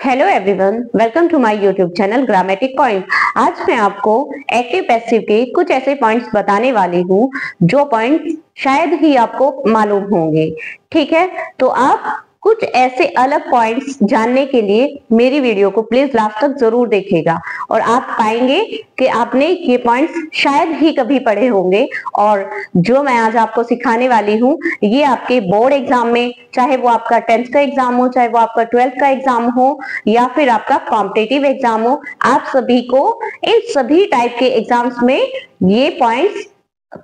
Hello everyone, welcome to my YouTube channel grammatic point. आज मैं आपको एक्टिव पैसिव के कुछ ऐसे पॉइंट्स बताने वाली हूँ जो पॉइंट्स शायद ही आपको मालूम होंगे। ठीक है, तो आप कुछ ऐसे अलग पॉइंट्स जानने के लिए मेरी वीडियो को प्लीज लास्ट तक जरूर देखिएगा और आप पाएंगे कि आपने ये पॉइंट्स शायद ही कभी पढ़े होंगे। और जो मैं आज आपको सिखाने वाली हूँ ये आपके बोर्ड एग्जाम में, चाहे वो आपका 10th का एग्जाम हो, चाहे वो आपका 12th का एग्जाम हो या फिर आपका कॉम्पिटिटिव एग्जाम हो, आप सभी को इन सभी टाइप के एग्जाम्स में ये पॉइंट्स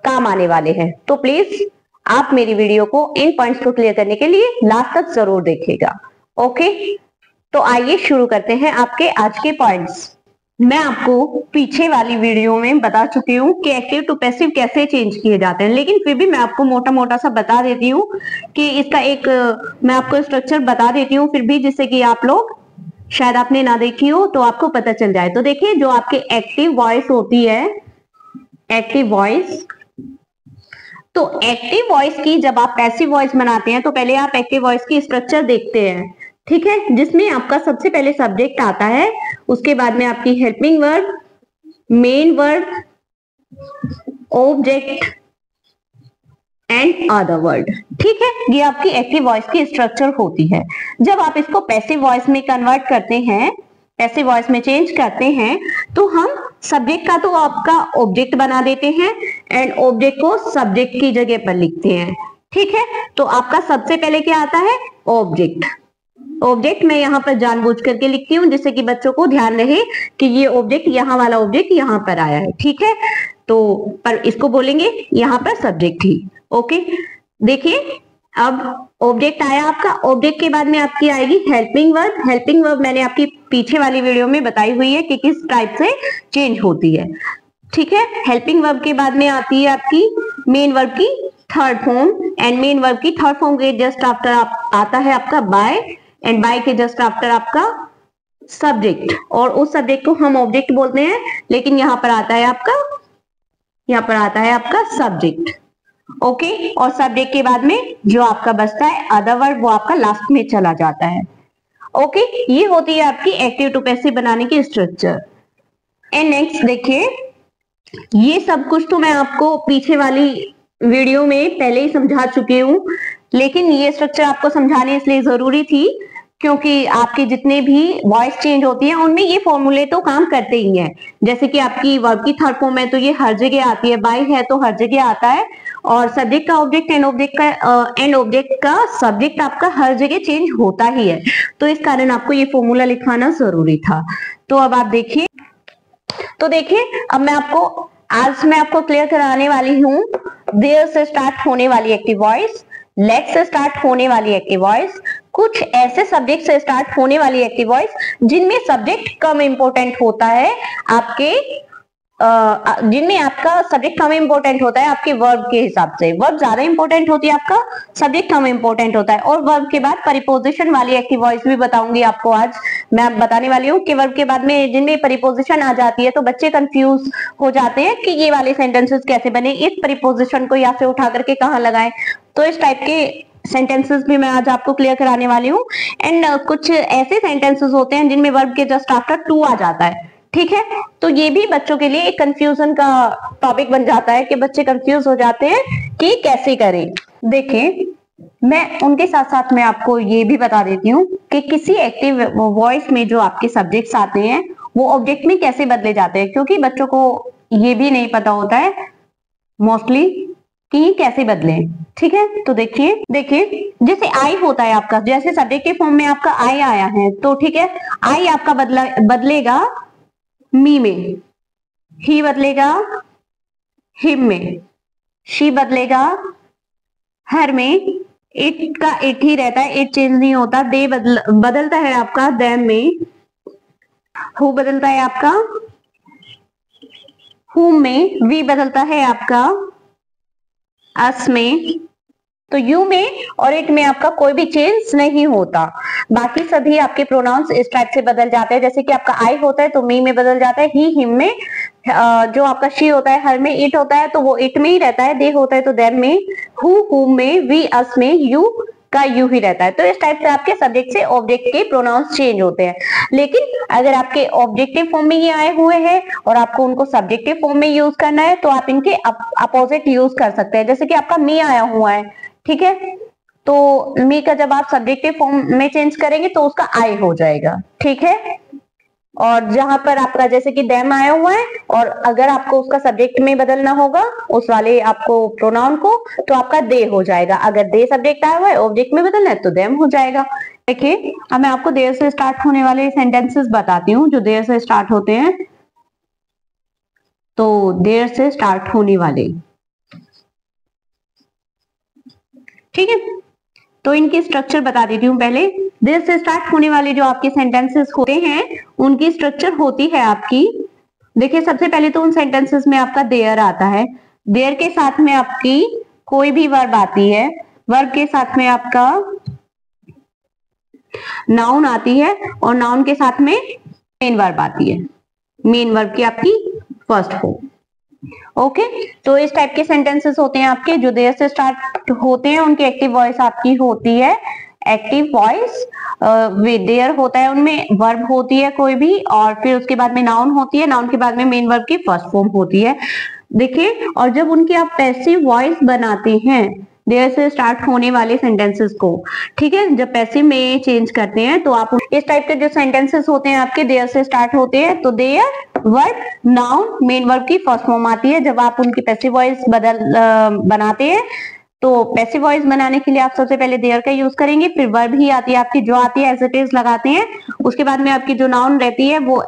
काम आने वाले हैं। तो प्लीज आप मेरी वीडियो को इन पॉइंट्स को क्लियर करने के लिए लास्ट तक जरूर देखिएगा। ओके, तो आइए शुरू करते हैं आपके आज के पॉइंट्स। मैं आपको पीछे वाली वीडियो में बता चुकी हूँ कि एक्टिव टू पैसिव कैसे चेंज किए जाते हैं, लेकिन फिर भी मैं आपको मोटा मोटा सा बता देती हूँ कि इसका एक मैं आपको स्ट्रक्चर बता देती हूँ फिर भी, जिससे कि आप लोग शायद आपने ना देखी हो तो आपको पता चल जाए। तो देखिए, जो आपके एक्टिव वॉइस होती है, एक्टिव वॉइस, तो एक्टिव वॉइस की जब आप पैसिव वॉइस बनाते हैं तो पहले आप एक्टिव वॉइस की स्ट्रक्चर देखते हैं। ठीक है, जिसमें आपका सबसे पहले सब्जेक्ट आता है, उसके बाद में आपकी helping verb, main verb, object and other word. ठीक है, ये आपकी एक्टिव वॉइस की स्ट्रक्चर होती है। जब आप इसको पैसिव वॉइस में कन्वर्ट करते हैं, पैसिव वॉइस में चेंज करते हैं, तो हम सब्जेक्ट का तो आपका ऑब्जेक्ट बना देते हैं एंड ऑब्जेक्ट को सब्जेक्ट की जगह पर लिखते हैं। ठीक है, तो आपका सबसे पहले क्या आता है? ऑब्जेक्ट। ऑब्जेक्ट मैं यहाँ पर जानबूझ करके लिखती हूँ जिससे कि बच्चों को ध्यान रहे कि ये ऑब्जेक्ट, यहाँ वाला ऑब्जेक्ट यहाँ पर आया है। ठीक है, तो पर इसको बोलेंगे यहाँ पर सब्जेक्ट ही। ओके, देखिए अब ऑब्जेक्ट आया आपका। ऑब्जेक्ट के बाद में आपकी आएगी हेल्पिंग वर्ब। हेल्पिंग वर्ब मैंने आपकी पीछे वाली वीडियो में बताई हुई है कि किस टाइप से चेंज होती है। ठीक है, हेल्पिंग वर्ब के बाद में आती है आपकी मेन वर्ब की third form, and main verb की थर्ड फॉर्म के जस्ट आफ्टर आता है आपका बाय, एंड बाय के जस्ट आफ्टर आपका सब्जेक्ट, और उस सब्जेक्ट को हम ऑब्जेक्ट बोलते हैं, लेकिन यहाँ पर आता है आपका सब्जेक्ट। ओके, और सब्जेक्ट के बाद में जो आपका बचता है अदर वर्ड, वो आपका लास्ट में चला जाता है। ओके, ये होती है आपकी एक्टिव टू पैसिव बनाने की स्ट्रक्चर। एंड नेक्स्ट देखिए, ये सब कुछ तो मैं आपको पीछे वाली वीडियो में पहले ही समझा चुकी हूँ, लेकिन ये स्ट्रक्चर आपको समझाने इसलिए जरूरी थी क्योंकि आपके जितने भी वॉइस चेंज होती है उनमें ये फॉर्मूले तो काम करते ही हैं। जैसे कि आपकी वर्ब की थर्ड फॉर्म है तो ये हर जगह आती है, बाय है तो हर जगह आता है, और सब्जेक्ट का ऑब्जेक्ट एंड ऑब्जेक्ट का सब्जेक्ट आपका हर जगह चेंज होता ही है। तो इस कारण आपको ये फॉर्मूला लिखवाना जरूरी था। तो अब आप देखिए, तो देखिए अब आज मैं आपको क्लियर कराने वाली हूँ देयर से स्टार्ट होने वाली एक्टिव वॉइस, लेट से स्टार्ट होने वाली एक्टिव वॉइस, कुछ ऐसे सब्जेक्ट से स्टार्ट होने वाली एक्टिव वॉइस जिनमें सब्जेक्ट कम इंपॉर्टेंट होता है आपके, जिनमें आपका सब्जेक्ट कम इंपॉर्टेंट होता है आपके वर्ब के हिसाब से। वर्ब ज्यादा इंपॉर्टेंट होती है, आपका सब्जेक्ट कम इंपॉर्टेंट होता है। और वर्ब के बाद परिपोजिशन वाली एक्टिव वॉइस भी बताऊंगी आपको। आज मैं बताने वाली हूँ कि वर्ब के बाद में जिनमें परिपोजिशन आ जाती है तो बच्चे कंफ्यूज हो जाते हैं कि ये वाले सेंटेंसेस कैसे बने, इस परिपोजिशन को यहाँ से उठा करके कहाँ लगाएं। तो इस टाइप के सेंटेंसेस भी मैं आज आपको क्लियर कराने वाली हूँ। एंड कुछ ऐसे सेंटेंसेस होते हैं जिनमें वर्ब के जस्ट आफ्टर टू आ जाता है। ठीक है, तो ये भी बच्चों के लिए एक कंफ्यूजन का टॉपिक बन जाता है कि बच्चे कंफ्यूज हो जाते हैं कि कैसे करें। देखिए, मैं उनके साथ साथ मैं आपको ये भी बता देती हूँ कि किसी एक्टिव वॉइस में जो आपके सब्जेक्ट्स आते हैं वो ऑब्जेक्ट में कैसे बदले जाते हैं, क्योंकि बच्चों को ये भी नहीं पता होता है मोस्टली कि कैसे बदले। ठीक है, तो देखिए जैसे आई होता है आपका, जैसे सब्जेक्ट के फॉर्म में आपका आई आया है तो ठीक है, आई आपका बदलेगा मी में, ही बदलेगा हिम में, शी बदलेगा हर में, इट का इट ही रहता है, इट चेंज नहीं होता, दे बदलता है आपका देम में, हु बदलता है आपका हुम में, वी बदलता है आपका अस में। तो यू में और इट में आपका कोई भी चेंज नहीं होता। बाकी सभी आपके प्रोनाउंस इस टाइप से बदल जाते हैं। जैसे कि आपका आई होता है तो मी में बदल जाता है, ही हिम में, जो आपका शी होता है हर में, इट होता है तो वो इट में ही रहता है, दे होता है तो देम में, हुम में, वी अस में, यू का यू ही रहता है। तो इस टाइप से आपके सब्जेक्ट से ऑब्जेक्ट के प्रोनाउंस चेंज होते हैं। लेकिन अगर आपके ऑब्जेक्टिव फॉर्म में ये आए हुए हैं और आपको उनको सब्जेक्टिव फॉर्म में यूज करना है तो आप इनके अपोजिट यूज कर सकते हैं। जैसे कि आपका मी आया हुआ है, ठीक है, तो मी का जब आप सब्जेक्टिव फॉर्म में चेंज करेंगे तो उसका आई हो जाएगा, ठीक है। और जहां पर आपका जैसे कि देम आया हुआ है और अगर आपको उसका सब्जेक्ट में बदलना होगा उस वाले आपको प्रोनाउन को, तो आपका दे हो जाएगा। अगर दे सब्जेक्ट आया हुआ है ऑब्जेक्ट में बदलना है तो देम हो जाएगा। देखिए अब मैं आपको देयर से स्टार्ट होने वाले सेंटेंसेस बताती हूँ जो देयर से स्टार्ट होते हैं। तो देयर से स्टार्ट होने वाले, ठीक है, तो इनकी स्ट्रक्चर बता देती हूँ पहले। देयर से स्टार्ट होने वाले जो आपके सेंटेंसेस होते हैं उनकी स्ट्रक्चर होती है आपकी, देखिए सबसे पहले तो उन सेंटेंसेस में आपका देयर आता है। देयर के साथ में आपकी कोई भी वर्ब आती है, वर्ब के साथ में आपका नाउन आती है और नाउन के साथ में मेन वर्ब आती है। मेन वर्ब की आपकी फर्स्ट फॉर्म। ओके, तो इस टाइप के सेंटेंसेस होते हैं आपके जो देयर से स्टार्ट होते हैं। उनकी एक्टिव वॉइस आपकी होती है एक्टिव वॉइस, देयर होता है, उनमें वर्ब होती है कोई भी और फिर उसके बाद में नाउन होती है, नाउन के बाद में मेन वर्ब की फर्स्ट फॉर्म होती है। देखिए, और जब उनकी आप पैसिव वॉइस बनाते हैं देयर से स्टार्ट होने वाले सेंटेंसेस को, ठीक है, जब पैसिव में चेंज करते हैं तो आप इस टाइप के जो सेंटेंसेस होते हैं आपके देयर से स्टार्ट होते हैं तो there verb noun main verb की फर्स्ट फॉर्म आती है। जब आप उनकी पैसिव वॉइस बनाते हैं तो पैसिव वॉइस बनाने के लिए आप सबसे पहले देयर का यूज करेंगे, फिर वर्ब ही आती है आपकी जो आती है एज इट इज लगाते हैं। उसके बाद में आपकी जो नाउन रहती है वो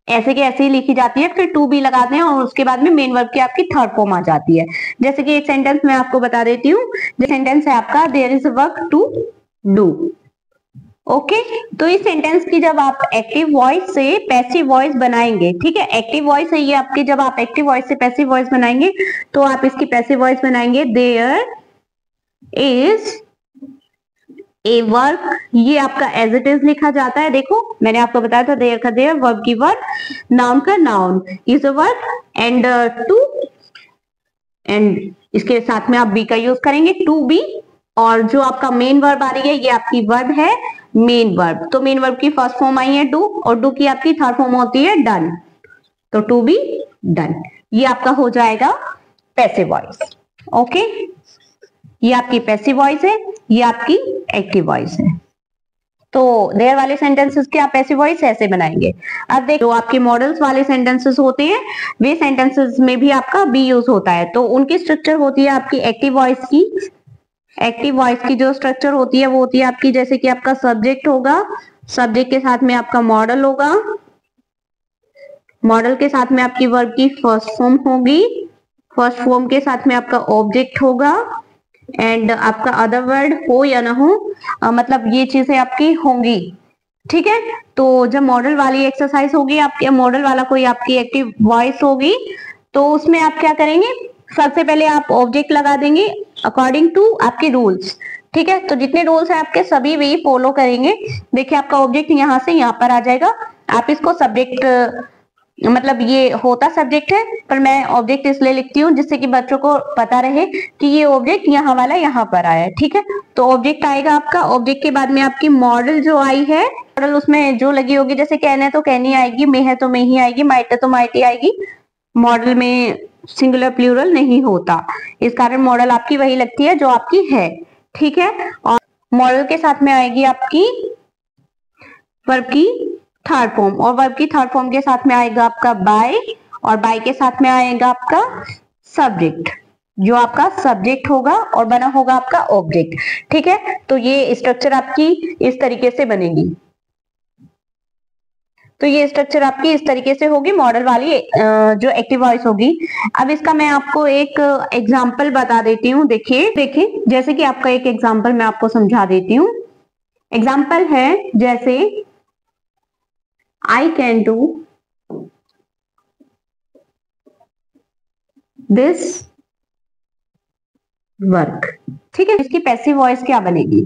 ऐसे के ऐसे ही लिखी जाती है, फिर टू बी लगाते हैं और उसके बाद में मेन वर्ब की आपकी थर्ड फॉर्म आ जाती है। जैसे कि एक सेंटेंस मैं आपको बता देती हूँ, जो सेंटेंस है आपका there is work to do. Okay, तो इस सेंटेंस की जब आप एक्टिव वॉइस से पैसिव वॉइस बनाएंगे, ठीक है, एक्टिव वॉइस है ये आपकी, जब आप एक्टिव वॉइस से पैसिव वॉइस बनाएंगे तो आप इसकी पैसिव वॉइस बनाएंगे देयर इज ए वर्क। ये आपका एज इट इज लिखा जाता है, देखो मैंने आपको बताया था देयर का देयर, वर्ब की वर्ब, नाउन का noun, is a work and to, and इसके साथ में आप बी का यूज करेंगे टू बी। और जो आपका मेन वर्ब आ रही है ये आपकी वर्ब है मेन वर्ब, तो मेन वर्ब की फर्स्ट फॉर्म आई है डू और डू की आपकी थर्ड फॉर्म होती है डन, तो टू बी डन। ये आपका हो जाएगा पैसिव वॉइस। ओके, ये आपकी पैसिव वॉइस है, ये आपकी एक्टिव वॉइस है। तो देयर वाले सेंटेंसेस की आप पैसिव वॉइस ऐसे बनाएंगे। अब देखो आपके मॉडल्स वाले सेंटेंसेस होते हैं वे सेंटेंसेस में भी आपका बी यूज होता है, तो उनकी स्ट्रक्चर होती है आपकी एक्टिव वॉइस की। एक्टिव वॉइस की जो स्ट्रक्चर होती है वो होती है आपकी, जैसे कि आपका सब्जेक्ट होगा, सब्जेक्ट के साथ में आपका मॉडल होगा, मॉडल के साथ में आपकी वर्ब की फर्स्ट फॉर्म होगी, फर्स्ट फॉर्म के साथ में आपका ऑब्जेक्ट होगा एंड आपका अदर वर्ड हो या ना हो, मतलब ये चीजें आपकी होंगी, ठीक है। तो जब मॉडल वाली एक्सरसाइज होगी आपके, मॉडल वाला कोई आपकी एक्टिव वॉइस होगी तो उसमें आप क्या करेंगे, सबसे पहले आप ऑब्जेक्ट लगा देंगे अकॉर्डिंग टू आपके रूल्स, ठीक है। तो जितने रूल्स है आपके सभी वे फॉलो करेंगे। देखिए आपका ऑब्जेक्ट यहाँ से यहाँ पर आ जाएगा, आप इसको सब्जेक्ट, मतलब ये होता सब्जेक्ट है पर मैं ऑब्जेक्ट इसलिए लिखती हूँ जिससे कि बच्चों को पता रहे कि ये ऑब्जेक्ट यहाँ वाला यहाँ पर आया है, ठीक है। तो ऑब्जेक्ट आएगा आपका, ऑब्जेक्ट के बाद में आपकी मॉडल जो आई है, मॉडल उसमें जो लगी होगी, जैसे कहने तो कहनी आएगी, में है तो में ही आएगी, माइट है तो माइट ही आएगी। मॉडल में सिंगुलर प्लूरल नहीं होता, इस कारण मॉडल आपकी वही लगती है जो आपकी है, ठीक है। और मॉडल के साथ में आएगी आपकी वर्ब की थर्ड फॉर्म, और वर्ब की थर्ड फॉर्म के साथ में आएगा आपका बाय, और बाय के साथ में आएगा आपका सब्जेक्ट, जो आपका सब्जेक्ट होगा और बना होगा आपका ऑब्जेक्ट, ठीक है। तो ये स्ट्रक्चर आपकी इस तरीके से बनेगी, तो ये स्ट्रक्चर आपकी इस तरीके से होगी मॉडल वाली जो एक्टिव वॉइस होगी। अब इसका मैं आपको एक एग्जांपल बता देती हूँ। देखिए जैसे कि आपका एक एग्जांपल मैं आपको समझा देती हूँ। एग्जांपल है जैसे I can do this work, ठीक है। इसकी पैसिव वॉइस क्या बनेगी,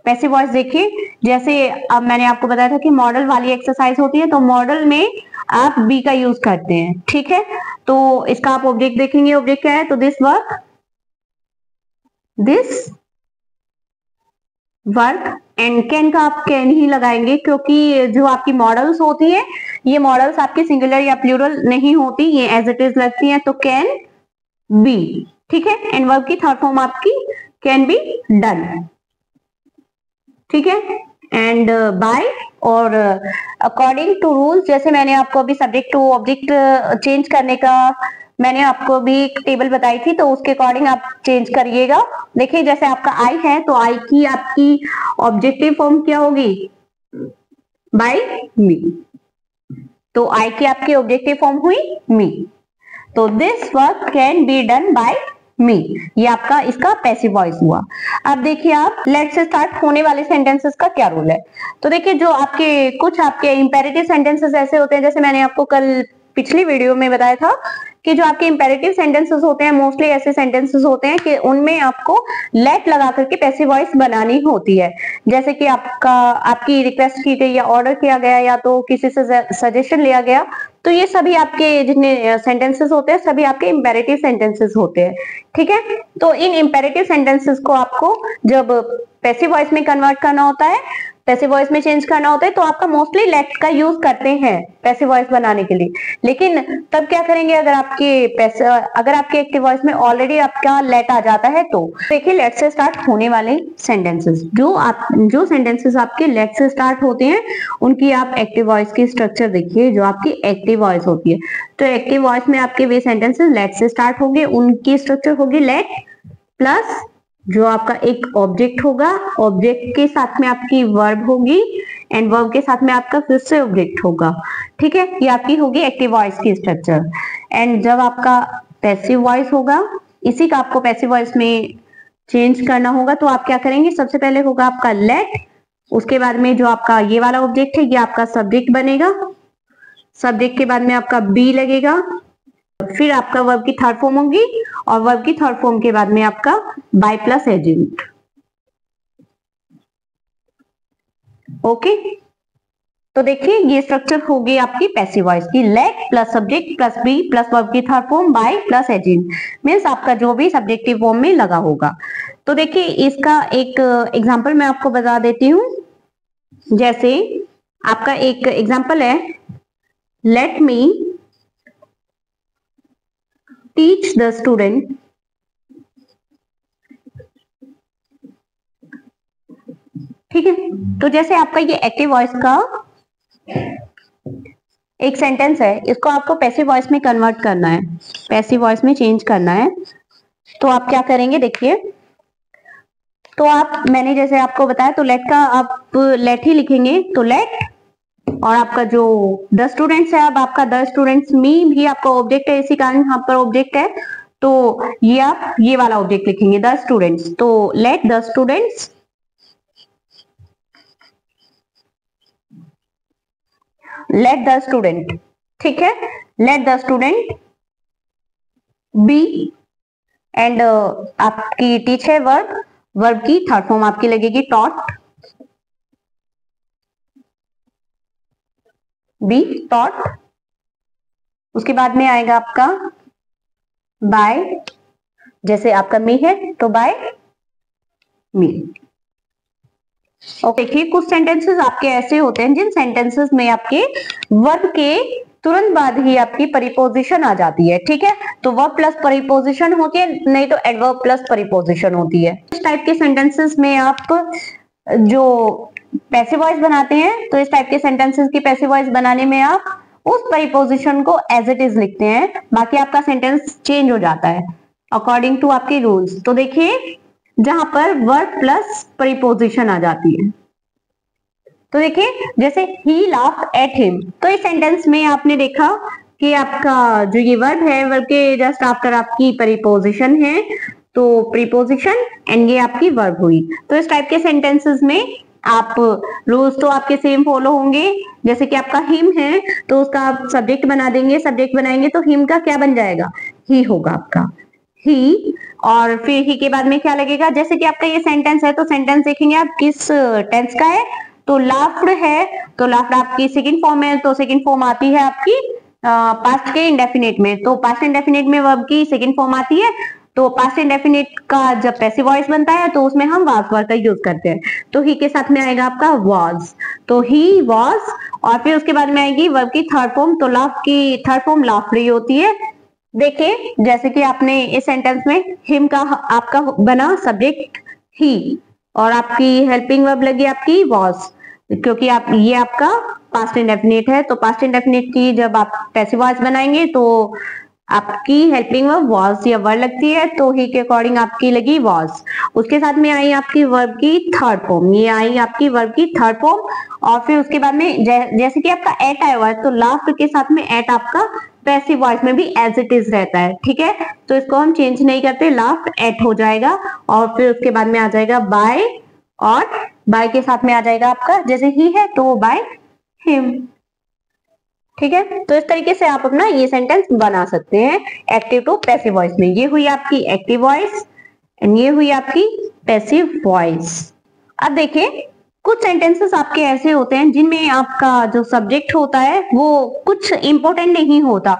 पैसिव वॉइस देखिए, जैसे अब मैंने आपको बताया था कि मॉडल वाली एक्सरसाइज होती है तो मॉडल में आप बी का यूज करते हैं, ठीक है। तो इसका आप ऑब्जेक्ट देखेंगे, ऑब्जेक्ट क्या है, तो this work, this work, and can का आप कैन ही लगाएंगे क्योंकि जो आपकी मॉडल्स होती है ये मॉडल्स आपकी सिंगुलर या प्लूरल नहीं होती, ये एज इट इज लगती हैं, तो कैन बी, ठीक है। एंड वर्ब की थर्ड फॉर्म आपकी कैन बी डन, ठीक है। एंड बाय और अकॉर्डिंग टू रूल्स, जैसे मैंने आपको अभी सब्जेक्ट टू ऑब्जेक्ट चेंज करने का मैंने आपको भी एक टेबल बताई थी, तो उसके अकॉर्डिंग आप चेंज करिएगा। देखिए जैसे आपका आई है तो आई की आपकी ऑब्जेक्टिव फॉर्म क्या होगी, बाय मी, तो आई की आपकी ऑब्जेक्टिव फॉर्म हुई मी, तो this work can be done by me, ये आपका इसका पैसिव वॉइस हुआ। अब देखिए आप लेट से स्टार्ट होने वाले सेंटेंसेस का क्या रूल है। तो देखिए जो आपके कुछ आपके इंपेरेटिव सेंटेंसेस ऐसे होते हैं, जैसे मैंने आपको कल पिछली वीडियो में बताया था कि जो आपके इंपेरेटिव सेंटेंसेस होते हैं मोस्टली ऐसे सेंटेंसेस होते हैं कि उनमें आपको लेट लगा करके पैसिव वॉइस बनानी होती है। जैसे कि आपकी रिक्वेस्ट की गई या ऑर्डर किया गया या तो किसी से सजेशन लिया गया, तो ये सभी आपके जितने सेंटेंसेस होते हैं सभी आपके इंपेरेटिव सेंटेंसेस होते हैं, ठीक है। तो इन इंपेरेटिव सेंटेंसेस को आपको जब पैसिव वॉइस में कन्वर्ट करना होता है, पैसिव वॉइस में चेंज करना होता है, तो आपका मोस्टली लेट का यूज करते हैं पैसिव वॉइस बनाने के लिए। लेकिन तब क्या करेंगे अगर आपके एक्टिव वॉइस में ऑलरेडी आपका लेट आ जाता है, तो देखिए लेट से स्टार्ट होने वाले सेंटेंसेस, जो सेंटेंसेस आपके लेट से स्टार्ट होते हैं उनकी आप एक्टिव वॉइस की स्ट्रक्चर देखिए, जो आपकी एक्टिव वॉइस होती है। तो एक्टिव वॉइस में आपके वे सेंटेंसेस लेट से स्टार्ट होंगे, उनकी स्ट्रक्चर होगी लेट प्लस जो आपका एक ऑब्जेक्ट होगा, ऑब्जेक्ट के साथ में आपकी वर्ब होगी, एंड वर्ब के साथ में आपका फिर से ऑब्जेक्ट होगा, ठीक है। ये आपकी होगी एक्टिव वॉइस की स्ट्रक्चर। एंड जब आपका पैसिव वॉइस होगा, इसी का आपको पैसिव वॉइस में चेंज करना होगा, तो आप क्या करेंगे, सबसे पहले होगा आपका लेट, उसके बाद में जो आपका ये वाला ऑब्जेक्ट है ये आपका सब्जेक्ट बनेगा, सब्जेक्ट के बाद में आपका बी लगेगा, फिर आपका वर्ब की थर्ड फॉर्म होगी, और वर्ब की थर्ड फॉर्म के बाद में आपका बाय प्लस एजेंट, ओके। तो देखिए ये स्ट्रक्चर होगी आपकी पैसिव वॉइस की, let plus subject plus be plus verb की third form by plus agent, means आपका जो भी सब्जेक्टिव फॉर्म में लगा होगा। तो देखिए इसका एक एग्जांपल मैं आपको बता देती हूँ। जैसे आपका एक एग्जांपल है, let me teach the student ठीक है। तो जैसे आपका ये एक्टिव वॉइस का एक सेंटेंस है, इसको आपको पैसिव वॉइस में कन्वर्ट करना है, पैसिव वॉइस में चेंज करना है। तो आप क्या करेंगे, देखिए तो मैंने जैसे आपको बताया, तो लेट का आप लेट ही लिखेंगे, तो लेट और आपका जो द स्टूडेंट्स है, अब आपका द स्टूडेंट्स मी भी आपका ऑब्जेक्ट है, इसी कारण यहाँ पर ऑब्जेक्ट है, तो ये आप ये वाला ऑब्जेक्ट लिखेंगे द स्टूडेंट्स, तो let the students let the student, ठीक है, let the student be, and आपकी टीच है वर्ब, वर्ब की थर्ड फॉर्म आपकी लगेगी टॉट, बी टॉट, उसके बाद में आएगा आपका बाय, जैसे आपका मी है तो बाय मी। ओके, देखिए कुछ सेंटेंसेस आपके ऐसे होते हैं जिन सेंटेंसेस में आपके वर्ब के तुरंत बाद ही आपकी परिपोजिशन आ जाती है, ठीक है। तो वर्ब प्लस परिपोजिशन होती है, नहीं तो एडवर्ब प्लस परिपोजिशन होती है। इस टाइप के सेंटेंसेस में आप जो पैसिव वॉइस बनाते हैं, तो इस टाइप के सेंटेंसेस की पैसिव वॉइस बनाने में आप उस परिपोजिशन को एज इट इज लिखते हैं, बाकी आपका सेंटेंस चेंज हो जाता है अकॉर्डिंग टू आपके रूल्स। तो देखिए जहां पर वर्ब प्लस परिपोजिशन आ जाती है, तो देखिए जैसे ही लाफ्ड एट हिम, तो इस सेंटेंस में आपने देखा कि आपका जो ये वर्ब है, वर्ब के जस्ट आफ्टर आपकी परिपोजिशन है, तो प्रीपोजिशन एंड ये आपकी वर्ब हुई। तो इस टाइप के सेंटेंसेस में आप रूल्स तो आपके सेम फॉलो होंगे। जैसे कि आपका हिम है तो उसका आप सब्जेक्ट बना देंगे, सब्जेक्ट बनाएंगे तो हिम का क्या बन जाएगा, ही होगा आपका, ही, और फिर ही के बाद में क्या लगेगा, जैसे कि आपका ये सेंटेंस है तो सेंटेंस देखेंगे आप किस टेंस का है, तो लाफ्ड है, तो लाफ्ड आपकी सेकंड फॉर्म है, तो सेकंड फॉर्म आती है आपकी पास्ट के इंडेफिनिट में, तो पास्ट इंडेफिनिट में वर्ब की सेकंड फॉर्म आती है, तो पास्ट इंडेफिनिट का जब पैसिव वॉइस बनता है तो उसमें हम वाज वर्ड का यूज करते हैं। तो ही के साथ में आएगा आपका वाज, तो ही वाज, और फिर उसके बाद में आएगी वर्ब की थर्ड फॉर्म। तो लाफ की थर्ड फॉर्म लाफ रही होती है। देखिए जैसे कि आपने इस सेंटेंस में हिम का आपका बना सब्जेक्ट ही, और आपकी हेल्पिंग वर्ब लगी आपकी वाज, क्योंकि आप ये आपका पास्ट इंडेफिनिट है। तो पास्ट इंडेफिनिट की जब आप पैसिव वॉइस बनाएंगे तो आपकी हेल्पिंग वर्ब वाज या वर लगती है, तो ही के अकॉर्डिंग आपकी लगी वाज। उसके साथ में आई आपकी वर्ब की थर्ड फॉर्म, ये आई आपकी वर्ब की थर्ड फॉर्म। और फिर उसके बाद में जैसे कि आपका एट आया हुआ है, तो लास्ट के साथ में एट आपका पैसिव वॉइस में भी एज इट इज रहता है, ठीक है। तो इसको हम चेंज नहीं करते, लास्ट एट हो जाएगा। और फिर उसके बाद में आ जाएगा बाय, और बाय के साथ में आ जाएगा आपका जैसे ही है तो बाय हिम, ठीक है। तो इस तरीके से आप अपना ये सेंटेंस बना सकते हैं एक्टिव टू पैसिव वॉइस में। ये हुई आपकी एक्टिव वॉइस एंड ये हुई आपकी पैसिव वॉइस। अब देखिए कुछ सेंटेंसेस आपके ऐसे होते हैं जिनमें आपका जो सब्जेक्ट होता है वो कुछ इंपॉर्टेंट नहीं होता,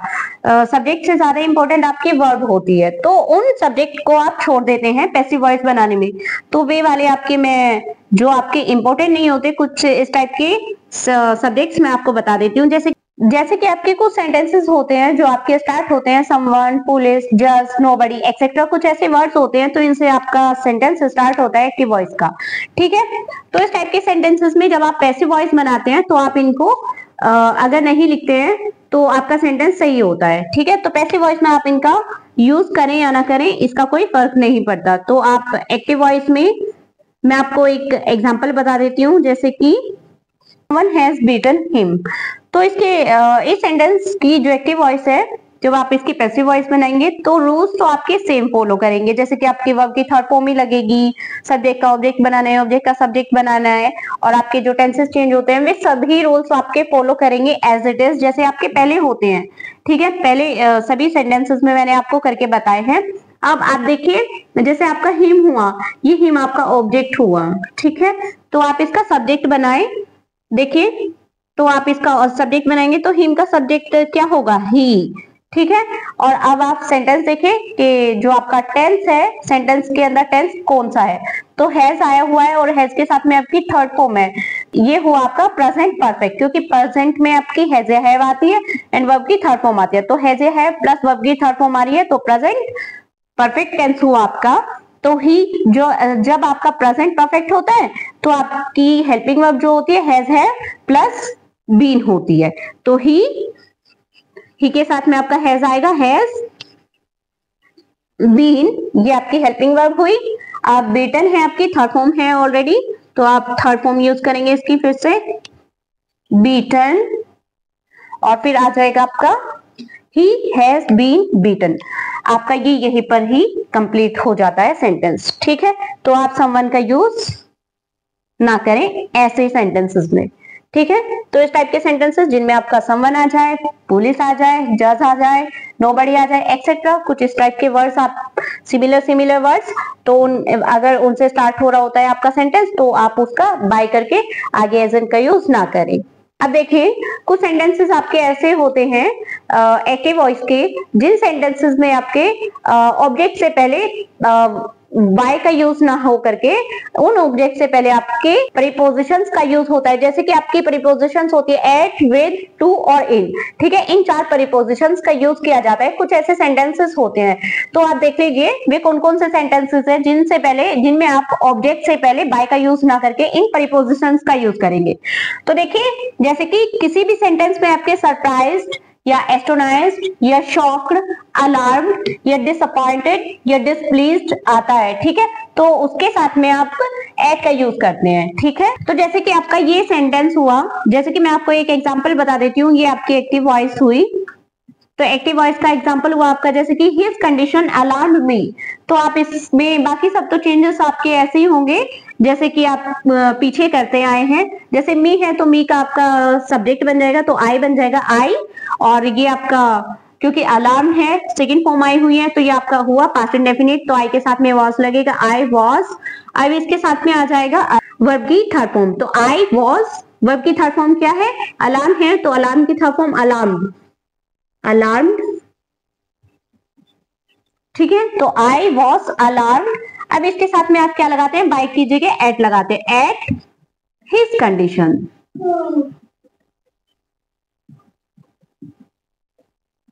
सब्जेक्ट से ज्यादा इंपॉर्टेंट आपकी वर्ब होती है, तो उन सब्जेक्ट को आप छोड़ देते हैं पैसिव वॉइस बनाने में। तो वे वाले आपके मैं जो आपके इंपॉर्टेंट नहीं होते कुछ इस टाइप के सब्जेक्ट्स मैं आपको बता देती हूँ। जैसे कि आपके कुछ सेंटेंसेस होते हैं जो आपके स्टार्ट होते हैं someone, police, just, nobody etcetera, कुछ ऐसे वर्ड्स होते हैं, तो इनसे आपका सेंटेंस स्टार्ट होता है एक्टिव वॉइस का, ठीक है। तो इस टाइप के सेंटेंसेस में जब आप पैसिव वॉइस बनाते हैं तो आप इनको अगर नहीं लिखते हैं तो आपका सेंटेंस सही होता है, ठीक है। तो पैसिव वॉइस में आप इनका यूज करें या ना करें इसका कोई फर्क नहीं पड़ता। तो आप एक्टिव वॉइस में मैं आपको एक एग्जाम्पल बता देती हूँ, जैसे कि someone has beaten him। तो इसके इस सेंटेंस की जो एक्टिव वॉइस है जब आप इसकी पैसिव वॉइस बनाएंगे तो रूल्स तो आपके सेम फॉलो करेंगे। जैसे कि आपकी वर्ब की थर्ड फॉर्म ही लगेगी, सब्जेक्ट का ऑब्जेक्ट बनाना है, ऑब्जेक्ट का सब्जेक्ट बनाना है, और आपके जो टेंसेस चेंज होते हैं वे सभी रूल्स आपके फॉलो करेंगे एज इट इज जैसे आपके पहले होते हैं, ठीक है। पहले सभी सेंटेंसेस में मैंने आपको करके बताए हैं। अब आप देखिए जैसे आपका हिम हुआ, ये हिम आपका ऑब्जेक्ट हुआ, ठीक है। तो आप इसका सब्जेक्ट बनाए, देखिए तो आप इसका सब्जेक्ट बनाएंगे तो हिम का सब्जेक्ट क्या होगा, ही, ठीक है। और अब आप सेंटेंस देखें कि जो आपका टेंस है सेंटेंस के अंदर टेंस कौन सा है, तो हैज आया हुआ है और हैज के साथ में आपकी थर्ड फॉर्म है, ये हुआ आपका प्रेजेंट परफेक्ट, क्योंकि प्रेजेंट में आपकी हैज या हैव आती है एंड वर्ब की थर्ड फॉर्म आती है। तो हैज या हैव प्लस वर्ब की थर्ड फॉर्म आ रही है तो प्रेजेंट परफेक्ट टेंस हुआ आपका। तो ही जो जब आपका प्रेजेंट परफेक्ट होता है तो आपकी हेल्पिंग वर्ब जो होती है हैज है प्लस बीन होती है। तो ही के साथ में आपका हैज आएगा, हैज बीन, ये आपकी हेल्पिंग वर्ब हुई। आप बीटन है आपकी थर्ड फॉर्म है ऑलरेडी, तो आप थर्ड फॉर्म यूज करेंगे इसकी फिर से बीटन, और फिर आ जाएगा आपका ही हैज बीन बीटन। आपका ये यहीं पर ही कंप्लीट हो जाता है सेंटेंस, ठीक है। तो आप समवन का यूज ना करें ऐसे सेंटेंसेस में, ठीक है। तो इस टाइप के सेंटेंसेस जिनमें आपका समवन आ जाए, पुलिस आ जाए, जज आ जाए, नोबडी आ जाए एक्सेट्रा, कुछ इस टाइप के वर्ड्स आप सिमिलर वर्ड्स, तो अगर उनसे स्टार्ट हो रहा होता है आपका सेंटेंस तो आप उसका बाय करके आगे एज एन का यूज ना करें। अब देखिए कुछ सेंटेंसेस आपके ऐसे होते हैं एक्टिव वॉइस के जिन सेंटेंसेस में आपके ऑब्जेक्ट से पहले बाय का यूज ना हो करके उन ऑब्जेक्ट से पहले आपके प्रीपोजिशंस का यूज होता है। जैसे कि आपकी प्रीपोजिशंस होती है एट, विद, टू और इन, ठीक है। इन चार प्रीपोजिशंस का यूज किया जाता है। कुछ ऐसे सेंटेंसेस होते हैं तो आप देख लीजिए वे कौन कौन से सेंटेंसेस हैं जिनमें आप ऑब्जेक्ट से पहले बाय का यूज ना करके इन प्रीपोजिशंस का यूज करेंगे। तो देखिए जैसे कि किसी भी सेंटेंस में आपके सरप्राइज्ड या एस्टोनाइज्ड या शॉक्ड, अलार्म्ड या डिसअपॉइंटेड या डिसप्लीज्ड आता है, ठीक है। तो उसके साथ में आप एट का यूज करते हैं, ठीक है। तो जैसे कि आपका ये सेंटेंस हुआ, जैसे कि मैं आपको एक एग्जांपल बता देती हूँ, ये आपकी एक्टिव वॉइस हुई। तो एक्टिव वॉइस का एग्जांपल हुआ आपका जैसे कि हिज कंडीशन अलार्म्ड मी। तो आप इसमें बाकी सब तो चेंजेस आपके ऐसे ही होंगे जैसे कि आप पीछे करते आए हैं। जैसे मी है तो मी का आपका सब्जेक्ट बन जाएगा तो आई बन जाएगा आई, और ये आपका क्योंकि अलार्म है सेकंड फॉर्म आई हुई है तो ये आपका हुआ पास्ट इंडेफिनिट, तो आई के साथ में वॉज लगेगा, आई वॉज। अब इसके साथ में आ जाएगा वर्ब की थर्ड फॉर्म, तो आई वॉज वर्ब की थर्ड फॉर्म क्या है, अलार्म है तो अलार्म की थर्ड फॉर्म अलार्म्ड, ठीक है, तो आई वॉज अलार्म। अब इसके साथ में आप क्या लगाते हैं, बाय की जगह एट लगाते हैं, एट हिज कंडीशन।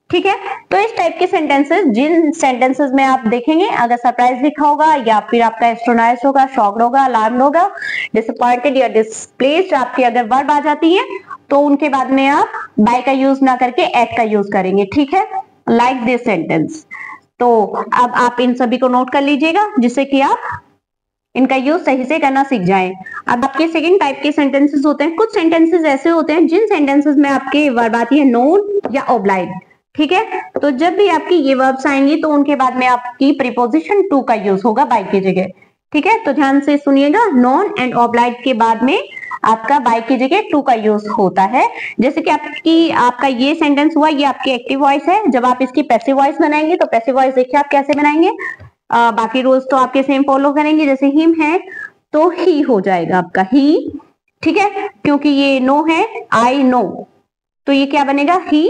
ठीक है, तो इस टाइप के सेंटेंसेस, जिन सेंटेंसेस में आप देखेंगे अगर सरप्राइज लिखा होगा या फिर आपका एस्ट्रोनाइज होगा, शॉक्ड होगा, अलार्म्ड होगा, डिसअपॉइंटेड या डिस्प्लेस्ड, आपकी अगर वर्ब आ जाती है तो उनके बाद में आप बाय का यूज ना करके एट का यूज करेंगे। ठीक है, लाइक दिस सेंटेंस। तो अब आप इन सभी को नोट कर लीजिएगा जिससे कि आप इनका यूज सही से करना सीख जाएं। अब आपके सेकंड टाइप के सेंटेंसेस होते हैं, कुछ सेंटेंसेस ऐसे होते हैं जिन सेंटेंसेस में आपके वर्ब आती है नोन या ऑब्लाइड। ठीक है, तो जब भी आपकी ये वर्ब्स आएंगी तो उनके बाद में आपकी प्रीपोजिशन टू का यूज होगा बाय की जगह। ठीक है, तो ध्यान से सुनिएगा, नॉन एंड ऑब्लाइड के बाद में आपका बाय की जगह टू का यूज होता है। जैसे कि आपका ये सेंटेंस हुआ, ये आपकी एक्टिव वॉइस है। जब आप इसकी पैसिव वॉइस बनाएंगे तो पैसिव वॉइस देखिए आप कैसे बनाएंगे, बाकी रूल्स तो आपके सेम फॉलो करेंगे। जैसे हिम है तो ही हो जाएगा आपका ही। ठीक है, क्योंकि ये नो है, आई नो, तो ये क्या बनेगा, ही।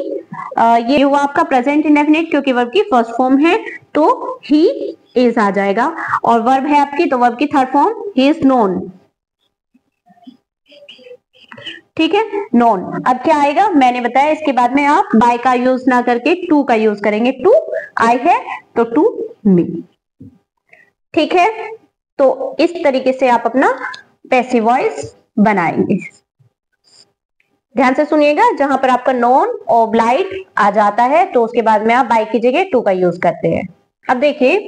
ये हुआ आपका प्रेजेंट इंडेफिनिट, क्योंकि वर्ब की फर्स्ट फॉर्म है तो ही इज आ जाएगा। और वर्ब है आपकी, तो वर्ब की third form he is known. ठीक है, नोन। अब क्या आएगा, मैंने बताया इसके बाद में आप बाय का यूज ना करके टू का यूज करेंगे। टू आई है तो टू मी। ठीक है, तो इस तरीके से आप अपना पैसिव वॉइस बनाएंगे। ध्यान से सुनिएगा, जहां पर आपका नॉन ऑब्लाइड आ जाता है तो उसके बाद में आप बाय की जगह टू का यूज करते हैं। अब देखिए,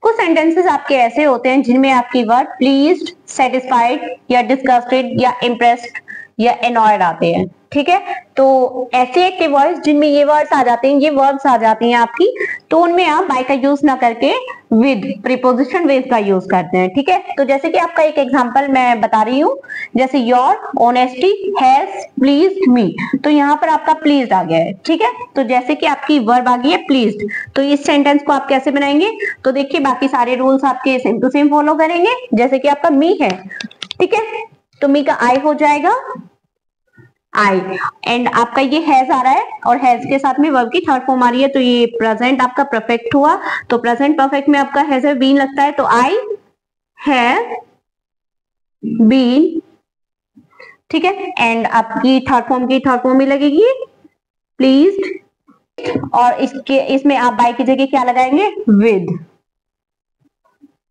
कुछ सेंटेंसेस आपके ऐसे होते हैं जिनमें आपकी वर्ड प्लीज्ड, सेटिस्फाइड या डिस्गस्टेड या इम्प्रेस्ड या एनॉयड आते हैं। ठीक है, तो ऐसे एक्टिव वॉइस जिनमें ये वर्ड्स आ जाते हैं, ये वर्ब्स आ जाती हैं आपकी, तो उनमें आप बाय का यूज ना करके विद, प्रीपोजिशन विद का यूज करते हैं। ठीक है, तो जैसे कि आपका एक एग्जांपल मैं बता रही हूँ, जैसे योर ऑनेस्टी हैज प्लीज्ड मी, तो यहाँ पर आपका प्लीज्ड आ गया है। ठीक है, तो जैसे कि आपकी वर्ब आ गई है प्लीज्ड, तो इस सेंटेंस को आप कैसे बनाएंगे, तो देखिए बाकी सारे रूल्स आपके सेम टू सेम फॉलो करेंगे। जैसे कि आपका मी है, ठीक है, तो मी का आई हो जाएगा आई, एंड आपका ये हैज आ रहा है और हैज के साथ में वर्ब की थर्ड फॉर्म आ रही है, तो ये प्रेजेंट आपका परफेक्ट हुआ, तो प्रेजेंट परफेक्ट में आपका हैज बीन लगता है, तो आई हैव बीन। ठीक है, एंड आपकी थर्ड फॉर्म की थर्ड फॉर्म भी लगेगी प्लीज्ड, और इसमें आप बाय की जगह क्या लगाएंगे, विद।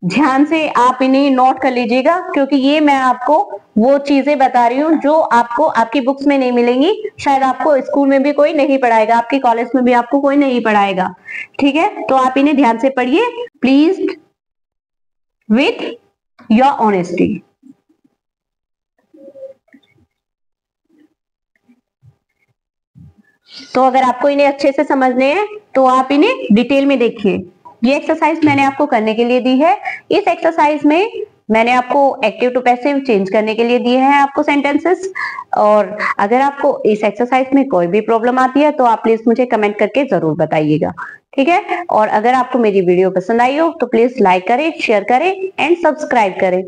ध्यान से आप इन्हें नोट कर लीजिएगा, क्योंकि ये मैं आपको वो चीजें बता रही हूँ जो आपको आपकी बुक्स में नहीं मिलेंगी, शायद आपको स्कूल में भी कोई नहीं पढ़ाएगा, आपके कॉलेज में भी आपको कोई नहीं पढ़ाएगा। ठीक है, तो आप इन्हें ध्यान से पढ़िए, प्लीज्ड विथ योर ऑनेस्टी। तो अगर आपको इन्हें अच्छे से समझने हैं तो आप इन्हें डिटेल में देखिए। ये एक्सरसाइज मैंने आपको करने के लिए दी है। इस एक्सरसाइज में मैंने आपको एक्टिव टू पैसिव चेंज करने के लिए दिए हैं आपको सेंटेंसेस, और अगर आपको इस एक्सरसाइज में कोई भी प्रॉब्लम आती है तो आप प्लीज मुझे कमेंट करके जरूर बताइएगा। ठीक है, और अगर आपको मेरी वीडियो पसंद आई हो तो प्लीज लाइक करें, शेयर करें एंड सब्सक्राइब करें।